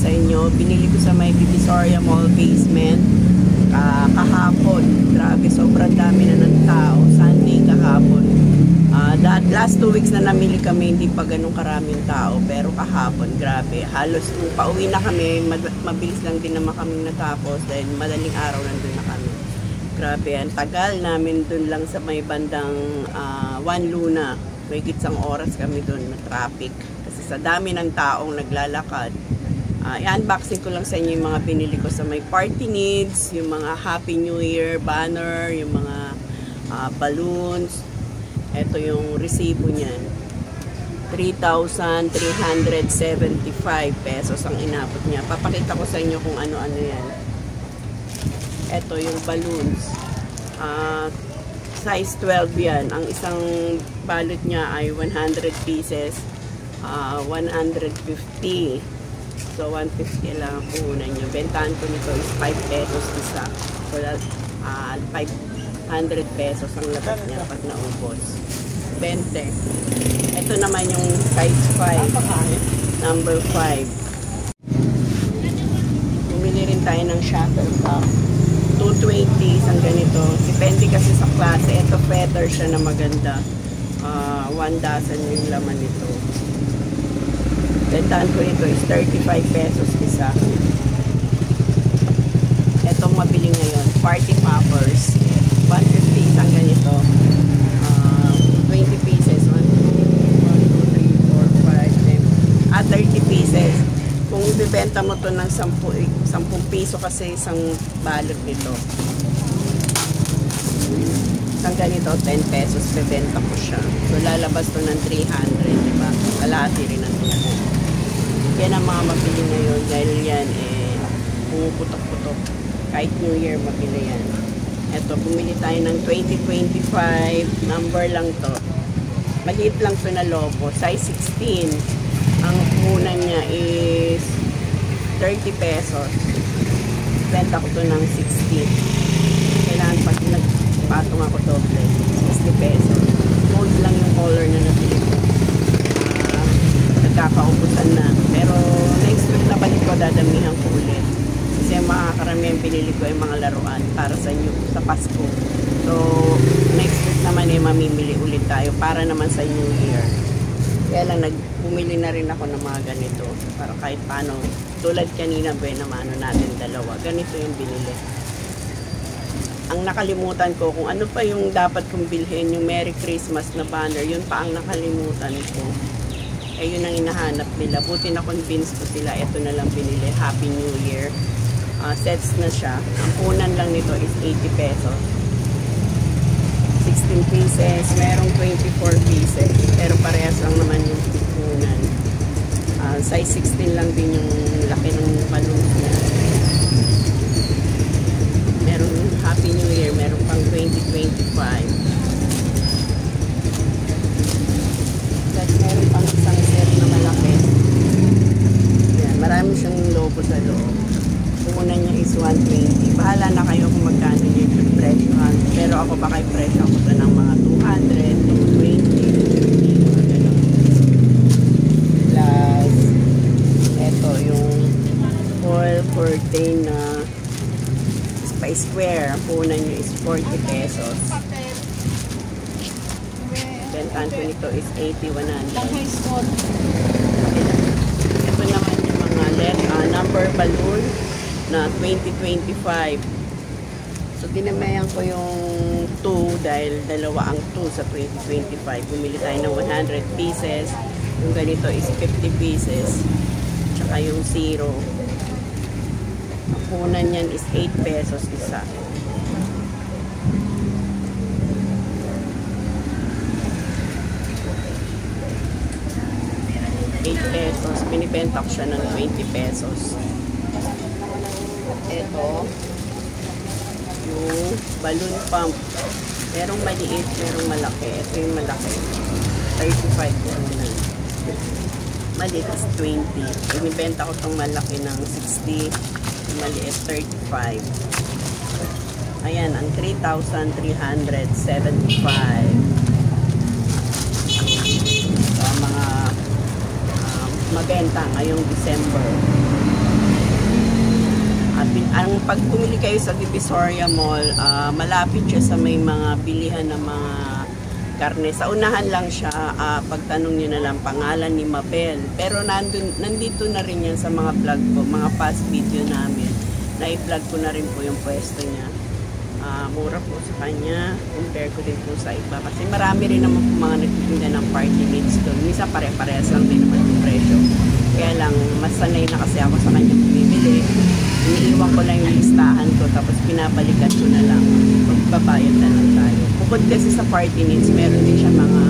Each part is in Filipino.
sa inyo. Binili ko sa may Divisoria Mall basement kahapon. Grabe, sobrang dami na ng tao. Sunday kahapon. Last 2 weeks na namili kami, hindi pa ganun karaming tao. Pero kahapon, grabe. Halos nung pauwi na kami, mabilis lang din naman kami natapos dahil madaling araw nandun na kami. Grabe, ang tagal namin dun lang sa may bandang One Luna. May gitsang oras kami dun na traffic. Kasi sa dami ng taong naglalakad. I-unboxing ko lang sa inyo yung mga binili ko sa may party needs, yung mga Happy New Year banner, yung mga balloons. Ito yung resibo niyan. 3,375 pesos ang inabot niya. Papakita ko sa inyo kung ano-ano yan. Ito yung balloons. Size 12 yan. Ang isang balot niya ay 100 pieces. 150. So, 150 lang ang puhunan nyo. Bentahan ko nito is 5 pesos isa. So, 500 pesos ang labas niya pag naubos. 20. Ito naman yung size 5. Number 5. Bumili rin tayo ng shuttlecock. 220 isang ganito. Depende kasi sa klase. Ito feather siya na maganda. 1 dozen yung laman nito. Bentahan ko ito is 35 pesos isa. Itong mabili ngayon, party poppers. 150 isang ganito. 20 pieces. 1, 2, 3, 4, 5, 10. 30 pieces. Kung ibibenta mo to ng 10 piso kasi isang balot nito. Isang ganito, 10 pesos, bebenta ko siya. So, lalabas to ng 300, diba? Kalahati rin ang tulad. Yan ang mga mabili ngayon dahil yan, pumuputok-putok. Kahit New Year, mabili yan. Ito, bumili tayo ng 2025, number lang to. Maliit lang to na lobo, size 16. Ang punan niya is 30 pesos. Benta ko to ng 60. Kailangan pag nagpatong ako doble, 60 pesos. Gold lang yung color na nabili ko. Nagkakaubusan na. Pero next week na balik ko, dadamihan ko ulit. Kasi makakarami ang pinili ko ay mga laruan para sa inyo sa Pasko. So, next week naman mamimili ulit tayo para naman sa New Year. Kaya lang bumili na rin ako ng mga ganito para kahit paano, tulad kanina mano natin dalawa, ganito yung binili. Ang nakalimutan ko, kung ano pa yung dapat kong bilhin, yung Merry Christmas na banner, yun pa ang nakalimutan ko. Eh, yun ang hinahanap nila. Buti na convince ko sila, ito na lang binili, Happy New Year. Sets na siya. Ang punan lang nito is 80 pesos. 16 pieces, merong 24 pieces. Pero parehas lang naman yung punan. Size 16 lang din yung laki ng balloons niya. Merong Happy New Year, merong pang 2025. At meron pang isang set na malaki. Yan, marami siyang logo sa loob. Punan niya is 120. Bahala na kayo kung magkano niya yung presyohan. Pero ako baka i-presyo ako ito ng mga 200, 220, 50, gano'n. Plus, eto yung foil curtain na square. Ang punan niya is 40 pesos. Bentahan ko nito is 80, 100. Ito naman yung mga number balloon na 2025. So, dinamayan ko yung 2 dahil dalawa ang 2 sa 2025. Bumili tayo ng 100 pieces. Yung ganito is 50 pieces. Tsaka yung 0. Ang punan yan is 8 pesos isa. Pesos. Binibenta ko siya ng 20 pesos. Ito, yung balloon pump. Merong maliit, merong malaki. Ito yung malaki. 35 muna. Maliit is 20. Binibenta ko itong malaki ng 60. Yung maliit, 35. Ayan, ang 3,375. So, mga mabenta ngayong December. Ang pag pumili kayo sa Divisoria Mall, malapit siya sa may mga bilihan ng mga karne. Sa unahan lang siya, pagtanong niyo na lang pangalan ni Mabel. Pero nandito na rin yan sa mga vlog ko, mga past video namin. Na-vlog ko na rin po yung pwesto niya. Mura po sa kanya, compare ko din po sa iba. Kasi marami rin naman po mga nagtitinda ng party meats doon. Minsan pare-parehas lang din naman yung presyo. Kaya lang, mas sanay na kasi ako sa kanya bumibili. Iniiwan ko lang yung listahan ko, tapos pinabalikan ko na lang. Magbabayad na lang tayo. Bukod kasi sa party needs, meron din siya mga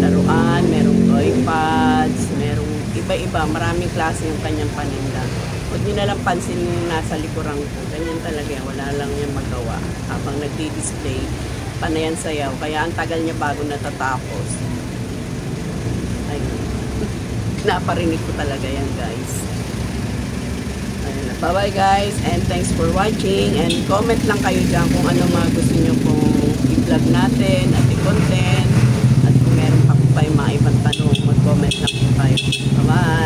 laruan, merong toy pads, merong iba-iba, maraming klase yung kanyang paninda. Huwag nyo na lang pansin yung nasa likuran ko. Ganyan talaga yan, wala lang yung magawa. Habang nagdi-display, panayan sayaw. Kaya ang tagal niya bago natatapos. Ayun. Naparinig ko talaga yan, guys. Bye-bye guys, and thanks for watching, and comment lang kayo dyan kung ano mga gusto nyo pong i-vlog natin at i-content, at kung meron pa po kayo mga ibang tanong, mag-comment lang po kayo. Bye-bye!